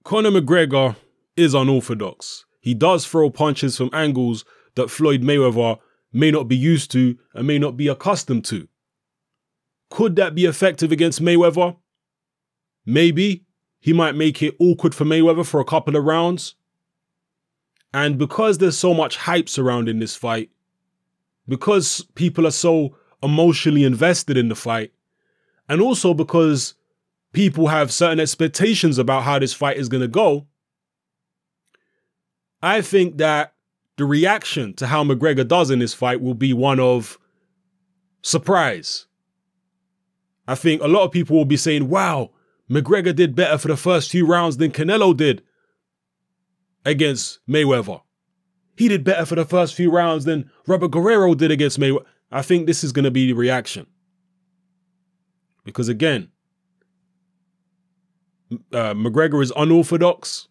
Conor McGregor is unorthodox. He does throw punches from angles that Floyd Mayweather may not be used to and may not be accustomed to. Could that be effective against Mayweather? Maybe. He might make it awkward for Mayweather for a couple of rounds. And because there's so much hype surrounding this fight, because people are so emotionally invested in the fight, and also because people have certain expectations about how this fight is going to go, I think that the reaction to how McGregor does in this fight will be one of surprise. I think a lot of people will be saying, wow, McGregor did better for the first few rounds than Canelo did against Mayweather. He did better for the first few rounds than Robert Guerrero did against Mayweather. I think this is going to be the reaction. Because again, McGregor is unorthodox.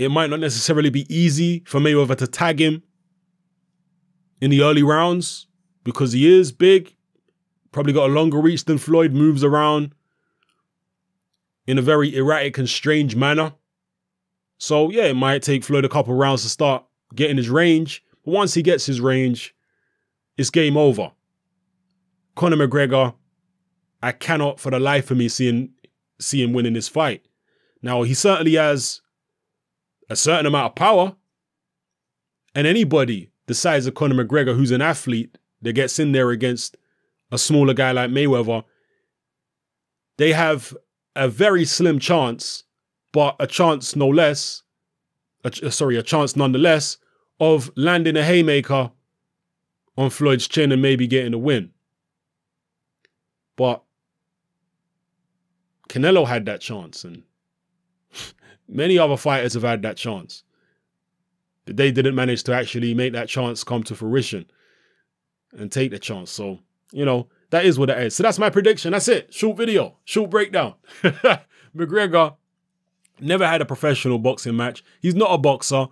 It might not necessarily be easy for Mayweather to tag him in the early rounds because he is big, probably got a longer reach than Floyd, moves around in a very erratic and strange manner. So yeah, it might take Floyd a couple rounds to start getting his range. But once he gets his range, it's game over. Conor McGregor, I cannot for the life of me see him winning this fight. Now, he certainly has a certain amount of power. And anybody the size of Conor McGregor, who's an athlete, that gets in there against a smaller guy like Mayweather, they have a very slim chance, but a chance no less, a chance nonetheless, of landing a haymaker on Floyd's chin and maybe getting a win. But Canelo had that chance, and many other fighters have had that chance. But they didn't manage to actually make that chance come to fruition and take the chance. So, you know, that is what it is. So that's my prediction. That's it. Short video, short breakdown. McGregor never had a professional boxing match. He's not a boxer.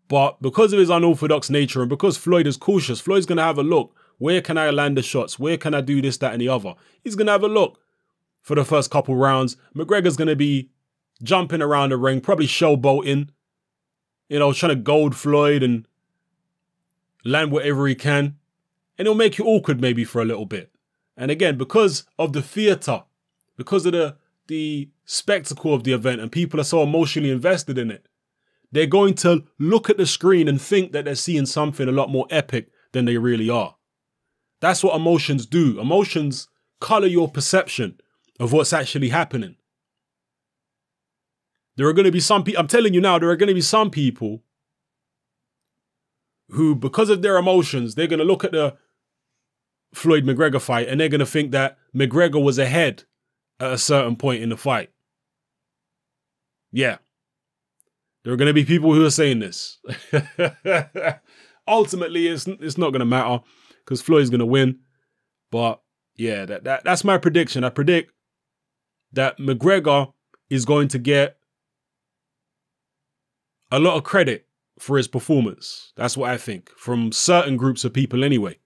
But because of his unorthodox nature and because Floyd is cautious, Floyd's going to have a look. Where can I land the shots? Where can I do this, that, and the other? He's going to have a look for the first couple rounds. McGregor's going to be jumping around the ring, probably showboating, you know, trying to goad Floyd and land whatever he can. And it'll make you awkward maybe for a little bit. And again, because of the theatre, because of the spectacle of the event, and people are so emotionally invested in it, they're going to look at the screen and think that they're seeing something a lot more epic than they really are. That's what emotions do. Emotions color your perception of what's actually happening. There are going to be some people, I'm telling you now, there are going to be some people who, because of their emotions, they're going to look at the Floyd McGregor fight and they're going to think that McGregor was ahead at a certain point in the fight. Yeah. There are going to be people who are saying this. Ultimately, it's not going to matter because Floyd's going to win. But yeah, that's my prediction. I predict that McGregor is going to get a lot of credit for his performance. That's what I think, from certain groups of people anyway.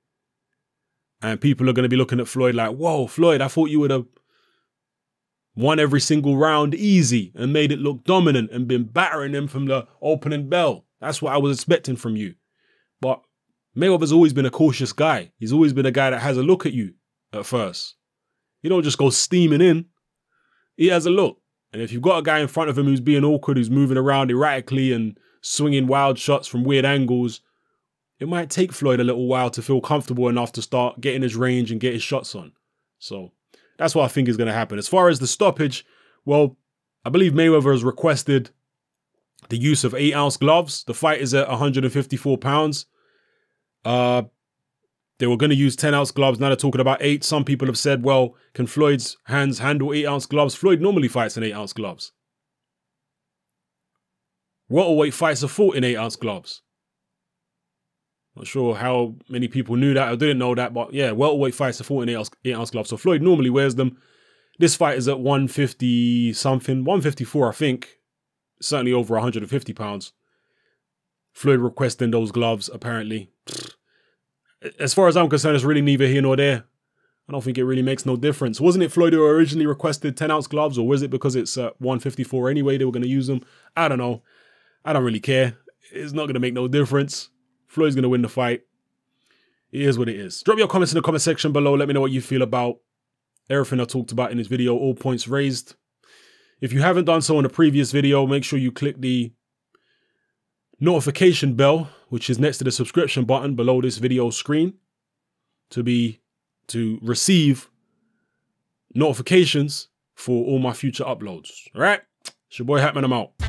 And people are going to be looking at Floyd like, whoa, Floyd, I thought you would have won every single round easy and made it look dominant and been battering him from the opening bell. That's what I was expecting from you. But Mayweather's always been a cautious guy. He's always been a guy that has a look at you at first. You don't just go steaming in. He has a look. And if you've got a guy in front of him who's being awkward, who's moving around erratically and swinging wild shots from weird angles, it might take Floyd a little while to feel comfortable enough to start getting his range and get his shots on. So that's what I think is going to happen. As far as the stoppage, well, I believe Mayweather has requested the use of 8-ounce gloves. The fight is at 154 pounds. They were going to use 10-ounce gloves. Now they're talking about 8. Some people have said, well, can Floyd's hands handle 8-ounce gloves? Floyd normally fights in 8-ounce gloves. Welterweight fights are fought in 8-ounce gloves. Not sure how many people knew that or didn't know that, but yeah, welterweight fights are fought in 8-ounce gloves. So Floyd normally wears them. This fight is at 150 something, 154, I think. Certainly over 150 pounds. Floyd requesting those gloves, apparently. As far as I'm concerned, it's really neither here nor there. I don't think it really makes no difference. Wasn't it Floyd who originally requested 10-ounce gloves, or was it because it's 154 anyway they were going to use them? I don't know. I don't really care. It's not going to make no difference. Floyd's going to win the fight. It is what it is. Drop your comments in the comment section below. Let me know what you feel about everything I talked about in this video. All points raised. If you haven't done so in the previous video, make sure you click the notification bell, which is next to the subscription button below this video screen, to receive notifications for all my future uploads. All right? It's your boy Hatman. I'm out.